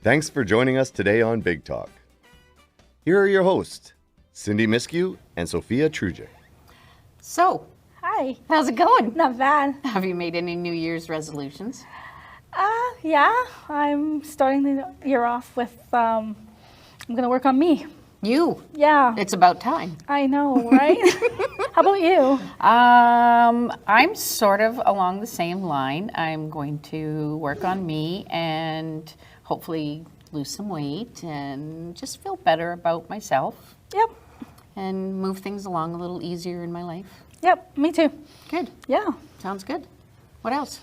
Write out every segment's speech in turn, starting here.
Thanks for joining us today on Big Talk. Here are your hosts, Cindy Miskew and Sophia Trujic. So, Hi. how's it going? Not bad. Have you made any New Year's resolutions? Yeah, I'm starting the year off with, I'm going to work on me. You. Yeah. It's about time. I know, right? How about you? I'm sort of along the same line. I'm going to work on me and hopefully lose some weight and just feel better about myself Yep. and move things along a little easier in my life. Yep, me too. Good. Yeah. Sounds good. What else?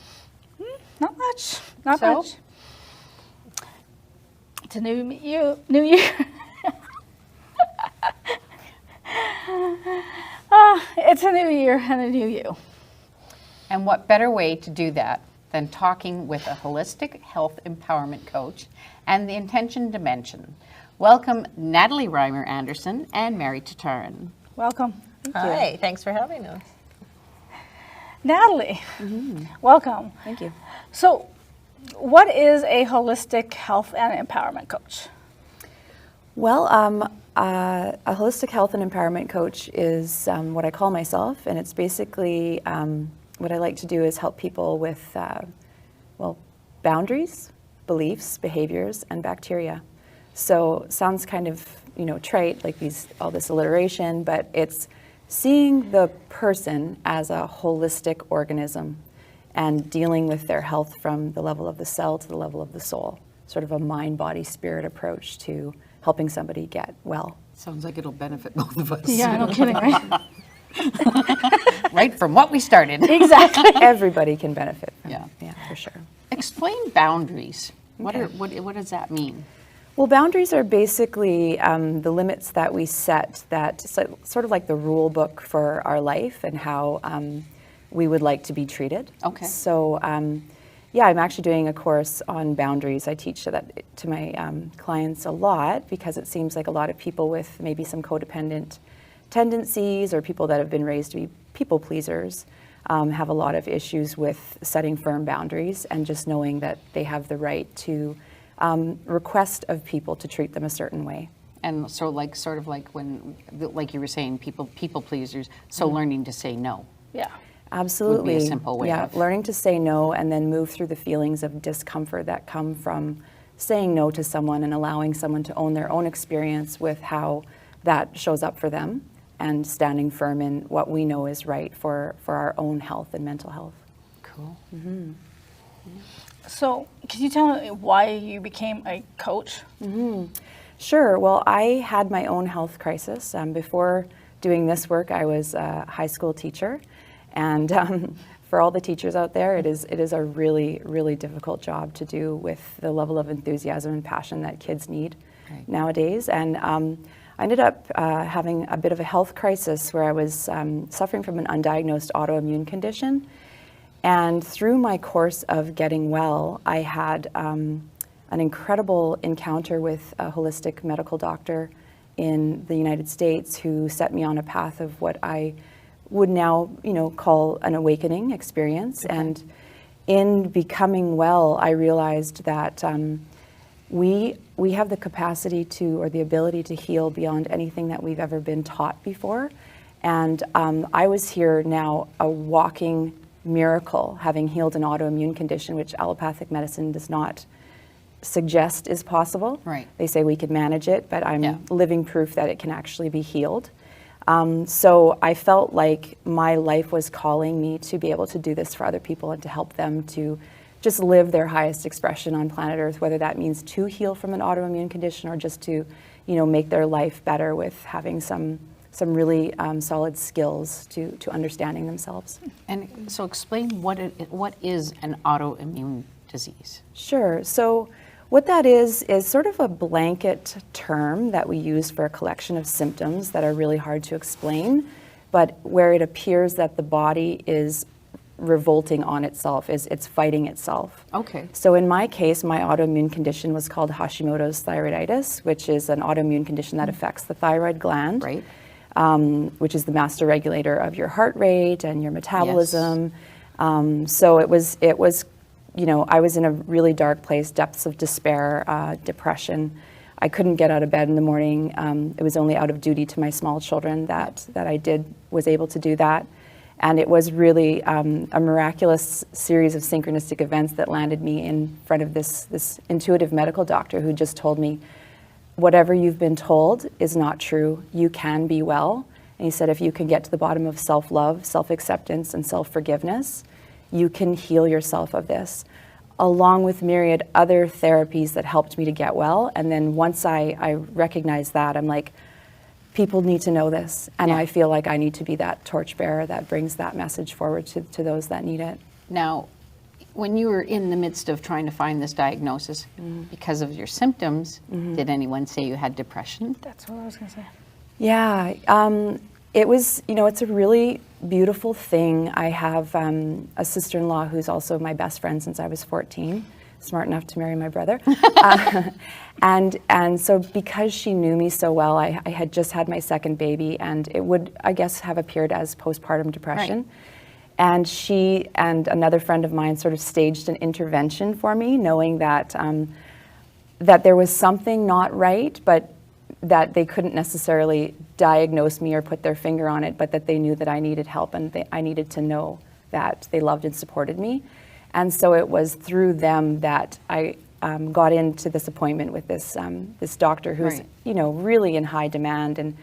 Not much. Not So? much. It's a new year. It's a new year and a new you. And what better way to do that than talking with a holistic health empowerment coach and the intention dimension. Welcome Natalie Reimer Anderson and Mary Tatarin. Welcome. Hi, thanks for having us. Natalie, welcome. Thank you. So, what is a holistic health and empowerment coach? Well, a holistic health and empowerment coach is what I call myself, and it's basically what I like to do is help people with, boundaries, beliefs, behaviors, and bacteria. So, sounds kind of, trite, like all this alliteration, but it's seeing the person as a holistic organism and dealing with their health from the level of the cell to the level of the soul, sort of a mind, body, spirit approach to helping somebody get well. Sounds like it'll benefit both of us. Yeah, no kidding, right? Right from what we started. Exactly. Everybody can benefit from Yeah. it. Yeah, for sure. Explain boundaries. What Okay. what does that mean? Well, boundaries are basically the limits that we set, that sort of like the rule book for our life and how we would like to be treated. Okay. So, yeah, I'm actually doing a course on boundaries. I teach that to my clients a lot because it seems like a lot of people with maybe some codependent tendencies or people that have been raised to be people pleasers have a lot of issues with setting firm boundaries and just knowing that they have the right to request of people to treat them a certain way. And so sort of like when, like you were saying, people pleasers, so learning to say no. Yeah. Absolutely. Would be a simple way Yeah, of- learning to say no and then move through the feelings of discomfort that come from saying no to someone and allowing someone to own their own experience with how that shows up for them and standing firm in what we know is right for our own health and mental health. Cool. So, can you tell me why you became a coach? Sure. Well, I had my own health crisis. Before doing this work, I was a high school teacher. And for all the teachers out there, it is a really, really difficult job to do with the level of enthusiasm and passion that kids need nowadays. And I ended up having a bit of a health crisis where I was suffering from an undiagnosed autoimmune condition. And through my course of getting well, I had an incredible encounter with a holistic medical doctor in the United States who set me on a path of what I would now, call an awakening experience. Okay. And in becoming well, I realized that we have the capacity to, or the ability to heal beyond anything that we've ever been taught before. And I was here now, a walking miracle, having healed an autoimmune condition, which allopathic medicine does not suggest is possible. Right. They say we could manage it, but I'm Yeah. living proof that it can actually be healed. So I felt like my life was calling me to be able to do this for other people and to help them to just live their highest expression on planet Earth, whether that means to heal from an autoimmune condition or just to, make their life better with having some really solid skills to understanding themselves. And so explain what is an autoimmune disease? Sure. So what that is sort of a blanket term that we use for a collection of symptoms that are really hard to explain, but where it appears that the body is revolting on itself, it's fighting itself. Okay. So in my case, my autoimmune condition was called Hashimoto's thyroiditis, which is an autoimmune condition that affects the thyroid gland. Right. Which is the master regulator of your heart rate and your metabolism. So it was you know, I was in a really dark place, depths of despair, depression. I couldn't get out of bed in the morning. It was only out of duty to my small children that I was able to do that. And it was really a miraculous series of synchronistic events that landed me in front of this intuitive medical doctor who just told me, whatever you've been told is not true. You can be well. And he said, if you can get to the bottom of self-love, self-acceptance, and self-forgiveness, you can heal yourself of this, along with myriad other therapies that helped me to get well. And then once I recognized that, I'm like, people need to know this. And I feel like I need to be that torchbearer that brings that message forward to those that need it. Now, when you were in the midst of trying to find this diagnosis, because of your symptoms, did anyone say you had depression? That's what I was going to say. Yeah, it was, you know, it's a really beautiful thing. I have a sister-in-law who's also my best friend since I was 14, smart enough to marry my brother. And so because she knew me so well, I had just had my second baby, and it would, I guess, have appeared as postpartum depression. Right. And she and another friend of mine sort of staged an intervention for me, knowing that that there was something not right, but that they couldn't necessarily diagnose me or put their finger on it, but that they knew that I needed help, and I needed to know that they loved and supported me. And so it was through them that I got into this appointment with this doctor who's, you know, really in high demand. And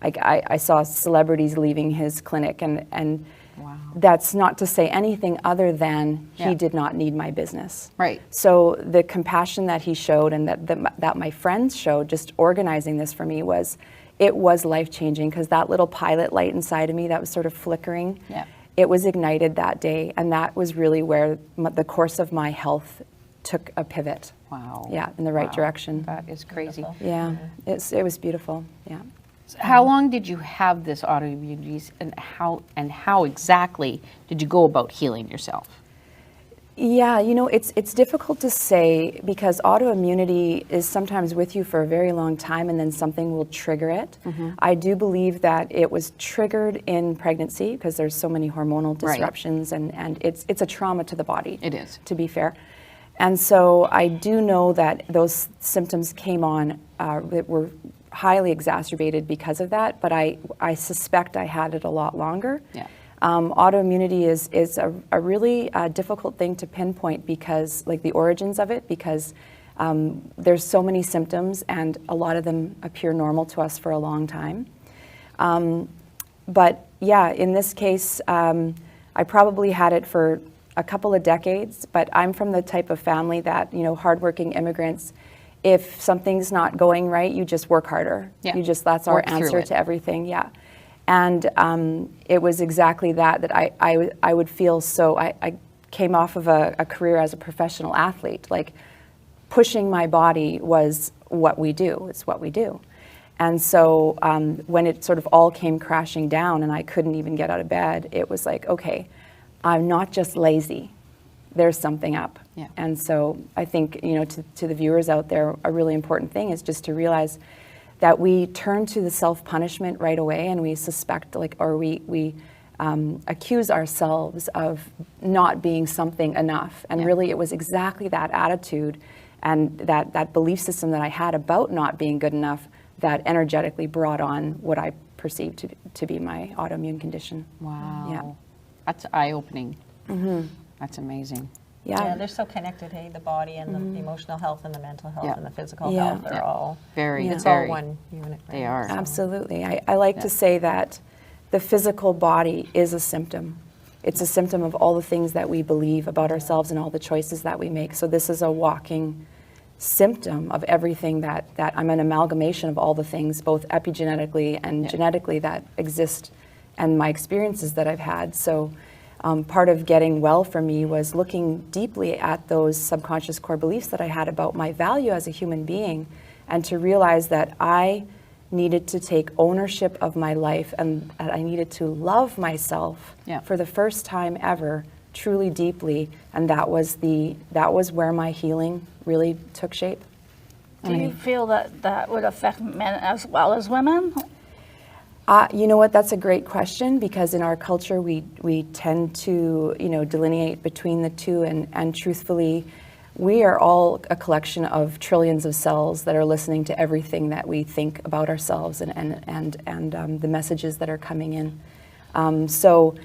I saw celebrities leaving his clinic, and Wow. that's not to say anything other than he did not need my business. Right. So the compassion that he showed and that my friends showed just organizing this for me was life-changing, because that little pilot light inside of me that was sort of flickering, it was ignited that day, and that was really where the course of my health took a pivot. Wow. Yeah, in the right direction. That is crazy. Yeah, it was beautiful, yeah. How long did you have this autoimmune disease, and how exactly did you go about healing yourself? Yeah, you know, it's difficult to say, because autoimmunity is sometimes with you for a very long time, and then something will trigger it. I do believe that it was triggered in pregnancy, because there's so many hormonal disruptions, and it's a trauma to the body. It is. To be fair. And so I do know that those symptoms came on that were highly exacerbated because of that, but I suspect I had it a lot longer. Yeah. Autoimmunity is a really difficult thing to pinpoint, because, like, the origins of it, because there's so many symptoms, and a lot of them appear normal to us for a long time. But yeah, in this case, I probably had it for a couple of decades, but I'm from the type of family that, you know, hardworking immigrants, if something's not going right, you just work harder. Yeah. That's our Work through answer it. to everything, yeah. And it was exactly that I would feel so, I came off of a career as a professional athlete. Like, pushing my body was what we do, it's what we do. And so when it sort of all came crashing down and I couldn't even get out of bed, it was like, okay, I'm not just lazy, there's something up. Yeah. And so I think, you know, to the viewers out there, a really important thing is just to realize that we turn to the self-punishment right away, and we suspect, like, or we accuse ourselves of not being something enough. And really it was exactly that attitude and that belief system that I had about not being good enough that energetically brought on what I perceived to be my autoimmune condition. Wow. Yeah. That's eye-opening. That's amazing. Yeah, they're so connected, hey, the body and the emotional health and the mental health Yeah. and the physical Yeah. health, they're all, Very, it's very. all one unit. They right? are. So- Absolutely. I like to say that the physical body is a symptom. It's a symptom of all the things that we believe about ourselves and all the choices that we make. So this is a walking symptom of everything that I'm an amalgamation of all the things, both epigenetically and genetically, that exist, and my experiences that I've had. So part of getting well for me was looking deeply at those subconscious core beliefs that I had about my value as a human being, and to realize that I needed to take ownership of my life, and that I needed to love myself for the first time ever, truly deeply, and that was where my healing really took shape. Do you feel that would affect men as well as women? You know what? That's a great question, because in our culture we tend to delineate between the two, and truthfully, we are all a collection of trillions of cells that are listening to everything that we think about ourselves and the messages that are coming in. So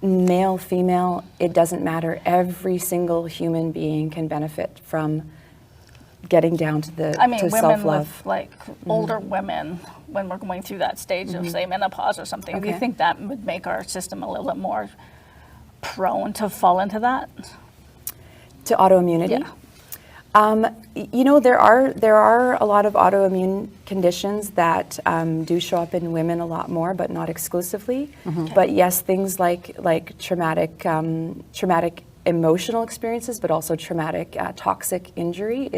male, female, it doesn't matter. Every single human being can benefit from getting down to women self-love. with like older women, when we're going through that stage of say menopause or something, do you Okay. think that would make our system a little bit more prone to fall into that? To autoimmunity? Yeah. There are a lot of autoimmune conditions that do show up in women a lot more, but not exclusively. But yes, things like traumatic emotional experiences, but also traumatic toxic injury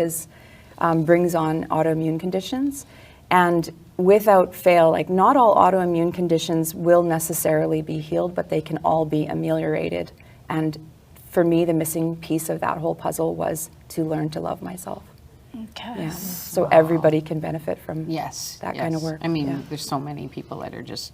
brings on autoimmune conditions. And without fail, like not all autoimmune conditions will necessarily be healed, but they can all be ameliorated. And for me, the missing piece of that whole puzzle was to learn to love myself. Okay. Yeah. So everybody can benefit from that kind of work. I mean, Yeah. there's so many people that are just,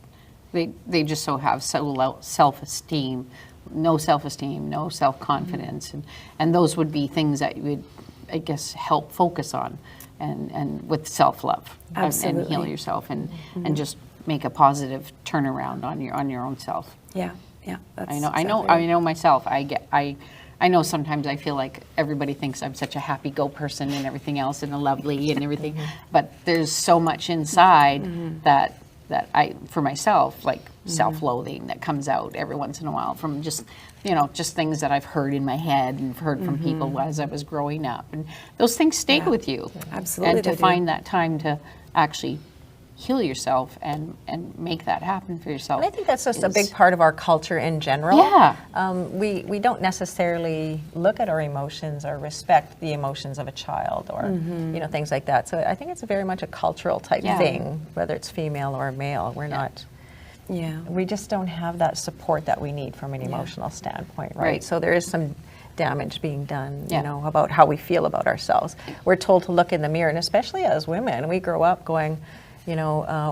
they just so have so low self-esteem, no self-confidence, and those would be things that you would, I guess, help focus on, and with self-love, and heal Absolutely. yourself, and just make a positive turnaround on your own self. Yeah. Yeah. That's I exactly know right. myself. I know sometimes I feel like everybody thinks I'm such a happy-go person and everything else, and a lovely and everything, but there's so much inside that I, for myself, like self-loathing that comes out every once in a while from just things that I've heard in my head and heard from people as I was growing up, and those things stay with you. Absolutely, And to they do. find that time to actually heal yourself and make that happen for yourself. And I think that's just a is- big part of our culture in general. Yeah. We don't necessarily look at our emotions or respect the emotions of a child, or things like that. So I think it's very much a cultural type Yeah. thing, whether it's female or male. We're not. Yeah. We just don't have that support that we need from an emotional standpoint, right? Right. So there is some damage being done, Yeah. about how we feel about ourselves. We're told to look in the mirror, and especially as women, we grow up going,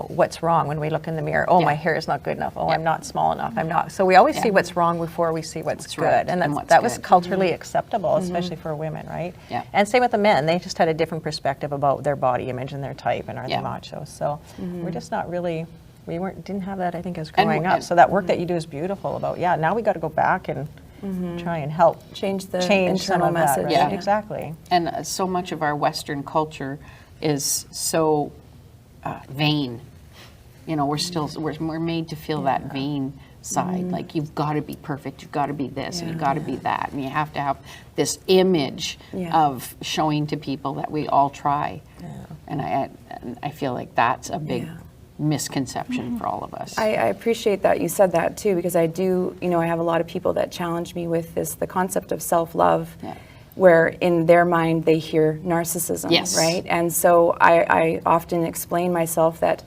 what's wrong when we look in the mirror? Oh, Yeah. my hair is not good enough. Oh, I'm not small enough. I'm not. So we always see Yeah. what's wrong before we see what's good. right And and what's that was good. culturally acceptable, especially for women, right? Yeah. And same with the men. They just had a different perspective about their body image and their type, and are Yeah. they macho? So we're just not really, didn't have that, I think, as And- growing up. and- So that work that you do is beautiful about, now we got to go back and try and help Change the some internal of that, message. right? Yeah. Exactly. And so much of our Western culture is so vain. We're made to feel that vain side. Like you've got to be perfect, you've got to be this, and you've got to be that, and you have to have this image of showing to people that we all try. And I feel like that's a big misconception for all of us. I appreciate that you said that too, because I do, I have a lot of people that challenge me with the concept of self-love, where in their mind they hear narcissism, Yes. right? And so I often explain myself that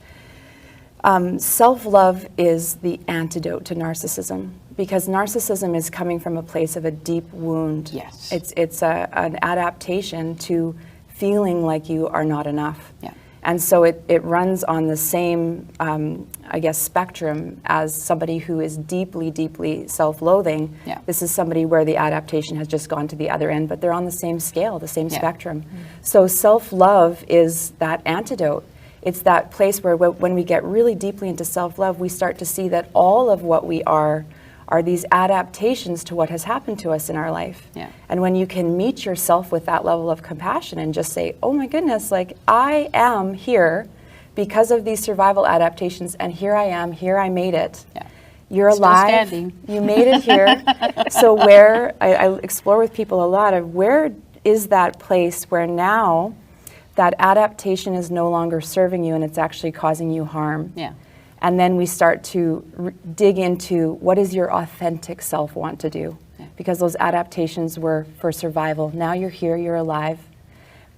self-love is the antidote to narcissism, because narcissism is coming from a place of a deep wound. Yes. It's an adaptation to feeling like you are not enough. Yeah. And so it runs on the same, spectrum as somebody who is deeply, deeply self-loathing. Yeah. This is somebody where the adaptation has just gone to the other end, but they're on the same scale, the same Yeah. spectrum. So self-love is that antidote. It's that place where when we get really deeply into self-love, we start to see that all of what we are these adaptations to what has happened to us in our life. Yeah. And when you can meet yourself with that level of compassion and just say, oh my goodness, like I am here because of these survival adaptations, and here I am, here I made it. Yeah. You're Still alive, standing. you made it here. So where, I explore with people a lot of where is that place where now that adaptation is no longer serving you and it's actually causing you harm. Yeah. And then we start to dig into what does your authentic self want to do? Because those adaptations were for survival. Now you're here, you're alive.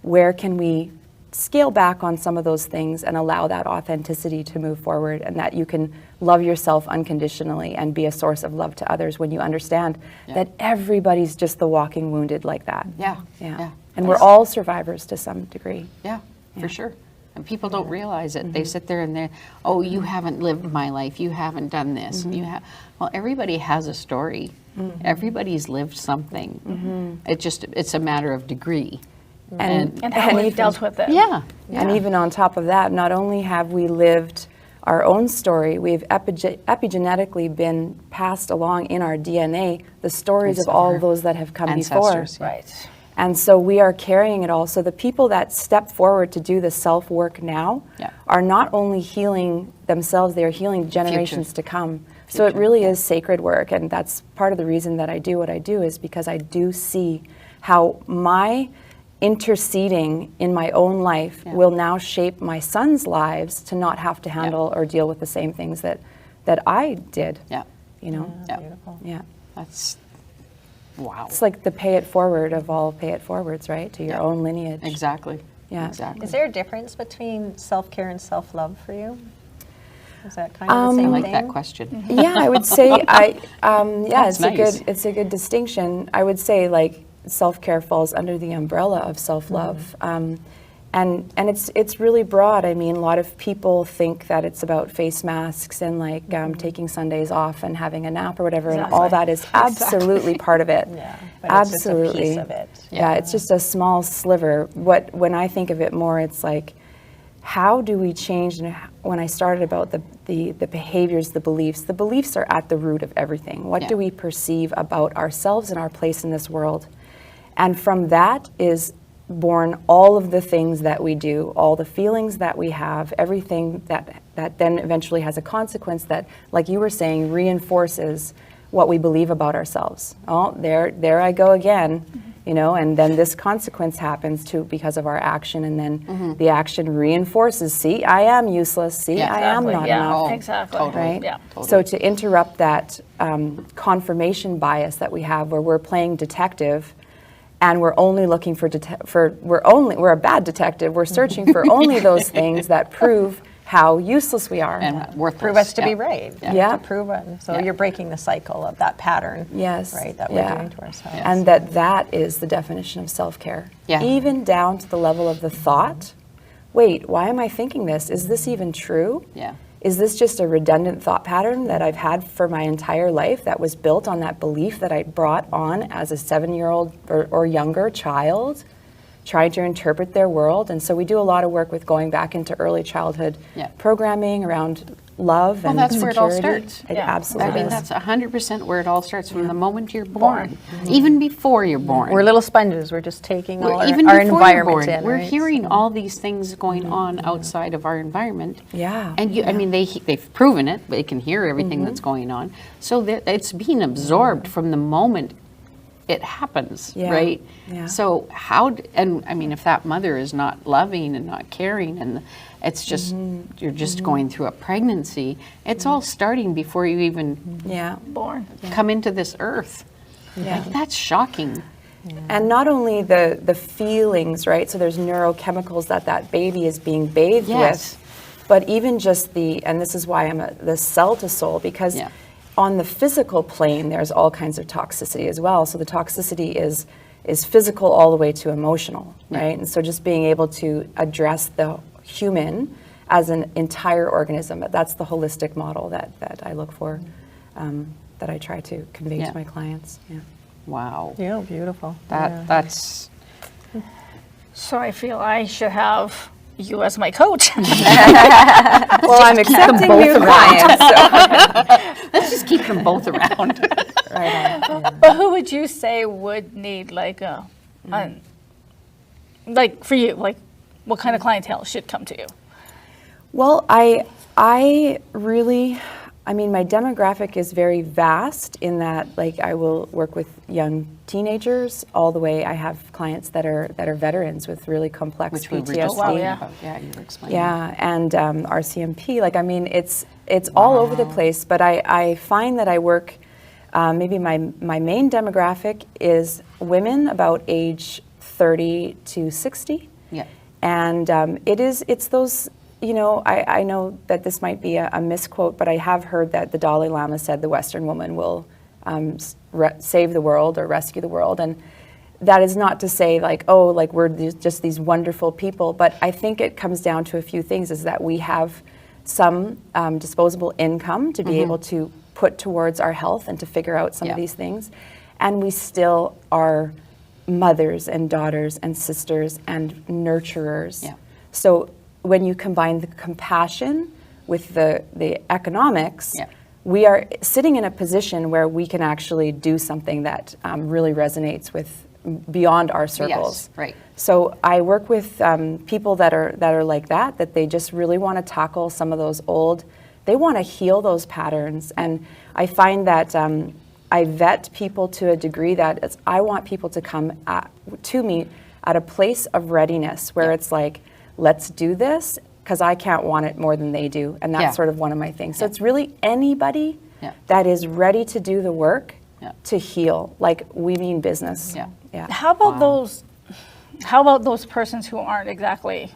Where can we scale back on some of those things and allow that authenticity to move forward, and that you can love yourself unconditionally and be a source of love to others when you understand that everybody's just the walking wounded like that. Yeah. Yeah. Yeah. And we're all survivors to some degree. Yeah, for sure. And people don't realize it. They sit there and they're, oh, you haven't lived my life. You haven't done this. And you have. Well, everybody has a story. Everybody's lived something. It's a matter of degree. And how we've dealt with it. Yeah. And even on top of that, not only have we lived our own story, we've epigenetically been passed along in our DNA the stories of all those that have come ancestors, before. Right. And so we are carrying it all. So the people that step forward to do the self-work now are not only healing themselves, they are healing generations to come. So it really is sacred work. And that's part of the reason that I do what I do, is because I do see how my interceding in my own life will now shape my son's lives to not have to handle or deal with the same things that I did. Yeah. You know? Beautiful. Yeah. That's, wow. It's like the pay it forward of all pay it forwards, right? To your own lineage. Exactly. Yeah. Exactly. Is there a difference between self-care and self-love for you? Is that kind of the same I like thing? that question. Yeah, I would say That's nice. It's a good distinction. I would say like self-care falls under the umbrella of self-love. And it's really broad. I mean, a lot of people think that it's about face masks and like taking Sundays off and having a nap or whatever, and all that is absolutely part of it. Yeah, but absolutely. it's just a piece of it. Yeah, it's just a small sliver. When I think of it more, it's like, how do we change? And when I started about the behaviors, the beliefs are at the root of everything. What do we perceive about ourselves and our place in this world? And from that is born all of the things that we do, all the feelings that we have, everything that then eventually has a consequence that, like you were saying, reinforces what we believe about ourselves. Oh, there I go again, you know, and then this consequence happens too because of our action, and then the action reinforces, see, I am useless, see, I am not enough. Exactly. Right? Yeah. So to interrupt that confirmation bias that we have, where we're playing detective, and we're only looking we're a bad detective. We're searching for only those things that prove how useless we are. And worthless. Prove us to be right. Yeah. To prove it. So you're breaking the cycle of that pattern. Yes. Right, that we're doing to ourselves. And that is the definition of self-care. Yeah. Even down to the level of the thought. Wait, why am I thinking this? Is this even true? Yeah. Is this just a redundant thought pattern that I've had for my entire life that was built on that belief that I brought on as a 7-year-old or younger child, trying to interpret their world? And so we do a lot of work with going back into early childhood programming around love and that's security. where it all starts. It absolutely I mean, is. that's 100% where it all starts, from the moment you're born, even before you're born. We're little sponges. We're just taking all Even our before you're environment born, in. we're right? hearing all these things going on outside of our environment. Yeah. And I mean, they've proven it. They can hear everything that's going on. So it's being absorbed from the moment it happens, right? Yeah. So and I mean, if that mother is not loving and not caring, and it's just, you're just going through a pregnancy, it's all starting before you even Born. come into this earth. Yeah. Like, that's shocking. And not only the feelings, right? So there's neurochemicals that baby is being bathed Yes. with, but even just and this is why I'm the cell to soul, because on the physical plane, there's all kinds of toxicity as well. So the toxicity is physical all the way to emotional, right? And so just being able to address the human as an entire organism, that's the holistic model that I look for, that I try to convey to my clients. Yeah. Wow. Yeah, beautiful. That's So I feel I should have you as my coach. Well, I'm accepting new clients. So. let's just keep them both around. Right on. But who would you say would need like like for you, like what kind of clientele should come to you? Well, I really, I mean, my demographic is very vast in that, like, I will work with young teenagers all the way. I have clients that are veterans with really complex Which we were PTSD. just talking yeah. about. Yeah, you were explaining. Yeah, and RCMP. Like, I mean, it's all over the place. But I find that I work. Maybe my main demographic is women about age 30 to 60. Yeah. And it's those. You know, I know that this might be a misquote, but I have heard that the Dalai Lama said the Western woman will save the world or rescue the world. And that is not to say like, oh, like we're just these wonderful people, but I think it comes down to a few things, is that we have some disposable income to be able to put towards our health and to figure out some of these things. And we still are mothers and daughters and sisters and nurturers. Yeah. So when you combine the compassion with the economics, we are sitting in a position where we can actually do something that really resonates with beyond our circles. Yes, right. So I work with people that are like that they just really want to tackle some of those old, they want to heal those patterns. And I find that I vet people to a degree that I want people to come to me at a place of readiness where it's like, let's do this, because I can't want it more than they do. And that's sort of one of my things. So it's really anybody that is ready to do the work to heal. Like, we mean business. Yeah. How about those? How about those persons who aren't exactly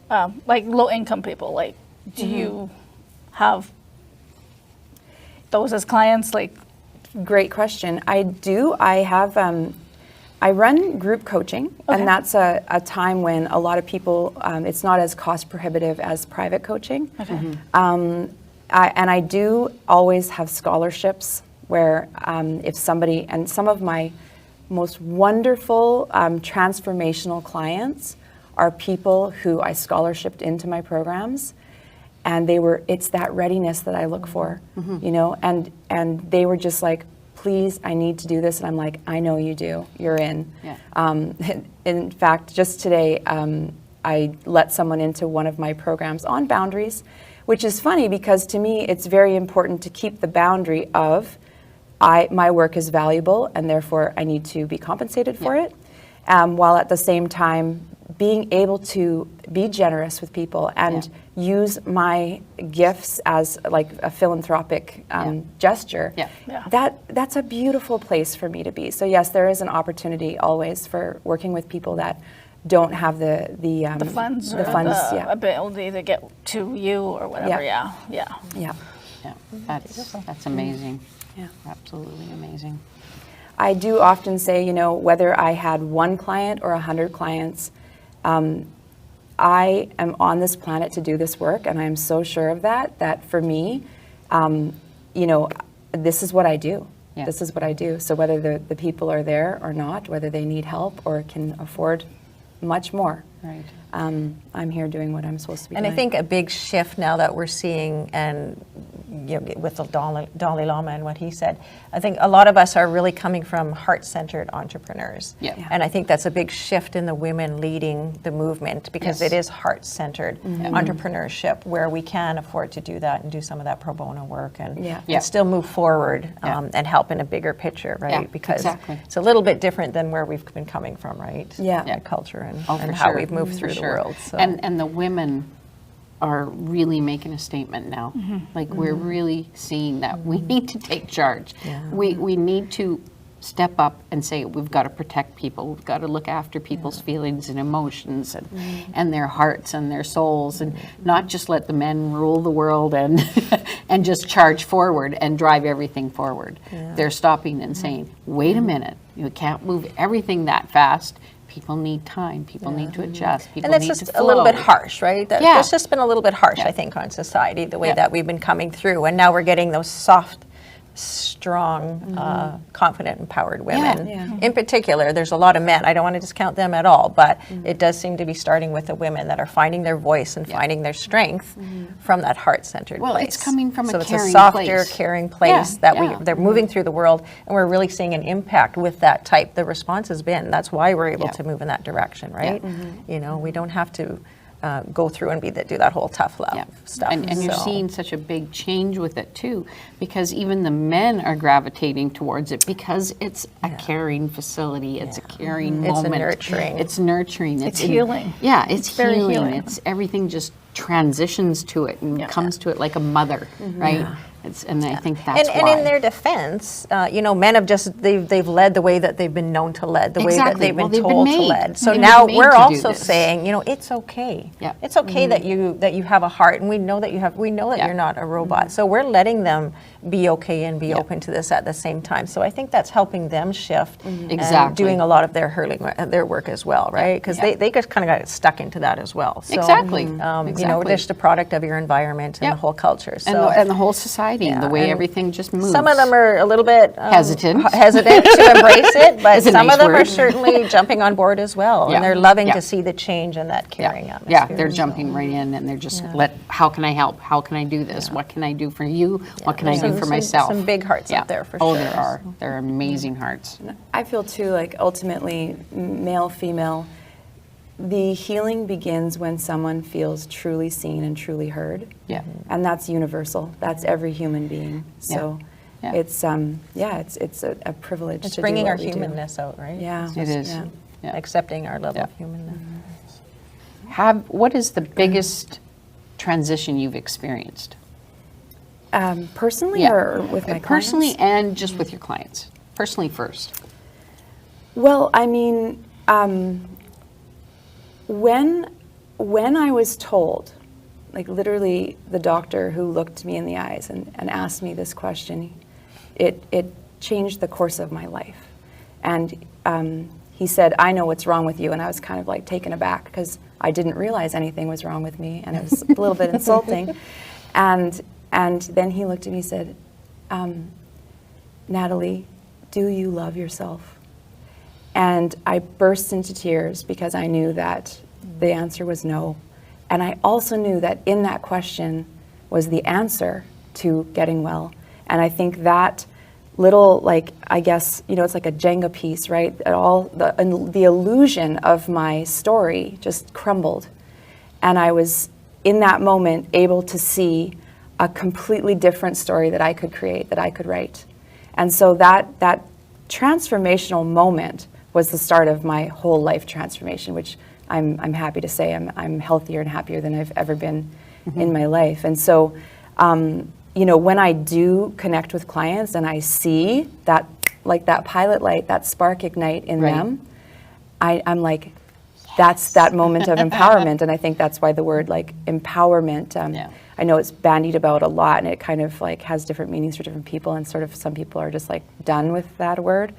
like low income people? Like, do you have those as clients? Like, great question. I do. I have. I run group coaching, and that's a time when a lot of people. It's not as cost prohibitive as private coaching. And I do always have scholarships where if somebody, and some of my most wonderful transformational clients are people who I scholarshiped into my programs, and it's that readiness that I look for, you know, and they were just like, please, I need to do this. And I'm like, I know you do, you're in. In fact, just today, I let someone into one of my programs on boundaries, which is funny because to me, it's very important to keep the boundary of my work is valuable and therefore I need to be compensated for it, while at the same time being able to be generous with people and use my gifts as like a philanthropic gesture. That's a beautiful place for me to be. So yes, there is an opportunity always for working with people that don't have the funds, the funds, ability to get to you or whatever. That's amazing. Absolutely amazing. I do often say, you know, whether I had one client or 100 clients, I am on this planet to do this work, and I am so sure of that for me, you know, this is what I do. This is what I do. So whether the people are there or not, whether they need help or can afford much more, I'm here doing what I'm supposed to be doing. And I think a big shift now that we're seeing, and you know, with the Dalai Lama and what he said, I think a lot of us are really coming from heart-centered entrepreneurs. And I think that's a big shift in the women leading the movement, because it is heart-centered entrepreneurship where we can afford to do that and do some of that pro bono work and still move forward and help in a bigger picture, right? Because it's a little bit different than where we've been coming from, right? The culture and how we've moved through the world. So. And the women are really making a statement now. Like, we're really seeing that we need to take charge. We need to step up and say, we've got to protect people. We've got to look after people's feelings and emotions and their hearts and their souls, and not just let the men rule the world and and just charge forward and drive everything forward. They're stopping and saying, wait a minute, you can't move everything that fast. People need time. People need to adjust. People and it's need just to a little bit harsh, right? That's just been a little bit harsh, I think, on society, the way that we've been coming through. And now we're getting those soft, strong, confident, empowered women. In particular, there's a lot of men. I don't want to discount them at all, but it does seem to be starting with the women that are finding their voice and finding their strength from that heart-centered place. Well, it's coming from a caring place. So it's a softer, caring place that they're moving through the world, and we're really seeing an impact with that type. The response has been, that's why we're able to move in that direction, right? You know, we don't have to go through and do that whole tough love stuff. And you're seeing such a big change with it too, because even the men are gravitating towards it, because it's a caring facility, it's a caring moment. It's nurturing. It's healing. It's healing. It's everything just transitions to it and comes to it like a mother, right? And I think that's and why. in their defense, men have just they've led the way that they've been known to lead, the way that Exactly. they've been Well, they've been told to made. lead. So They've now been made we're to do also this. saying, it's okay. Yeah. It's okay that you have a heart, and we know that Yeah. you're not a robot. So we're letting them be okay and be open to this at the same time. So I think that's helping them shift and Exactly. doing a lot of their work as well, right? Because they just kind of got stuck into that as well. So, Exactly. They're just a product of your environment and Yep. the whole culture. So and the whole society, the way and everything just moves. some of them are a little bit Hesitant. to embrace it, but It's a some nice of them are word. certainly jumping on board as well, Yeah. and they're loving Yeah. to see the change and that caring Yeah, atmosphere. they're So, jumping right in, and they're just how can I help? How can I do this? What can I do for you? What can I do for some- myself? some big hearts yeah. out there for Oh, sure. there are. There are amazing hearts. I feel too like ultimately male, female, the healing begins when someone feels truly seen and truly heard. Yeah. And that's universal. That's every human being. So Yeah. it's it's a privilege It's to bringing do our what we do. humanness out, right? Yeah. It is. Yeah. Yeah. Accepting our level Yeah. of humanness. What is the biggest transition you've experienced? Personally or with my Personally clients? and just with your clients. Personally first. Well, I mean, when I was told, like literally the doctor who looked me in the eyes and asked me this question, it changed the course of my life. And he said, "I know what's wrong with you," and I was kind of like taken aback because I didn't realize anything was wrong with me, and it was a little bit insulting. And then he looked at me and said, "Natalie, do you love yourself?" And I burst into tears because I knew that the answer was no. And I also knew that in that question was the answer to getting well. And I think that little, like, I guess, it's like a Jenga piece, right? The illusion of my story just crumbled. And I was, in that moment, able to see a completely different story that I could create, that I could write. And so that transformational moment was the start of my whole life transformation, which I'm happy to say I'm healthier and happier than I've ever been in my life. And so, when I do connect with clients and I see that, like that pilot light, that spark ignite in them, I'm like, that's that moment of empowerment. And I think that's why the word like empowerment, I know it's bandied about a lot and it kind of like has different meanings for different people, and sort of some people are just like done with that word.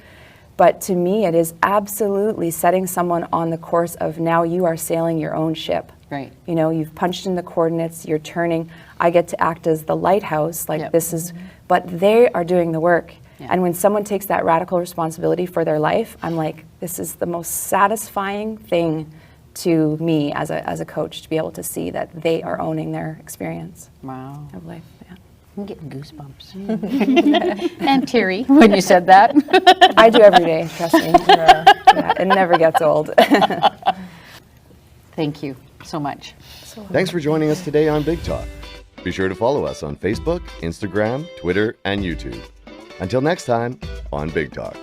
But to me, it is absolutely setting someone on the course of now you are sailing your own ship. Right. You've punched in the coordinates, you're turning. I get to act as the lighthouse, like this is, but they are doing the work. Yeah. And when someone takes that radical responsibility for their life, I'm like, this is the most satisfying thing to me as a coach, to be able to see that they are owning their experience Wow. of life. Yeah. I'm getting goosebumps. And teary when you said that. I do every day, trust me. Yeah, it never gets old. Thank you so much. Thanks for joining us today on Big Talk. Be sure to follow us on Facebook, Instagram, Twitter, and YouTube. Until next time on Big Talk.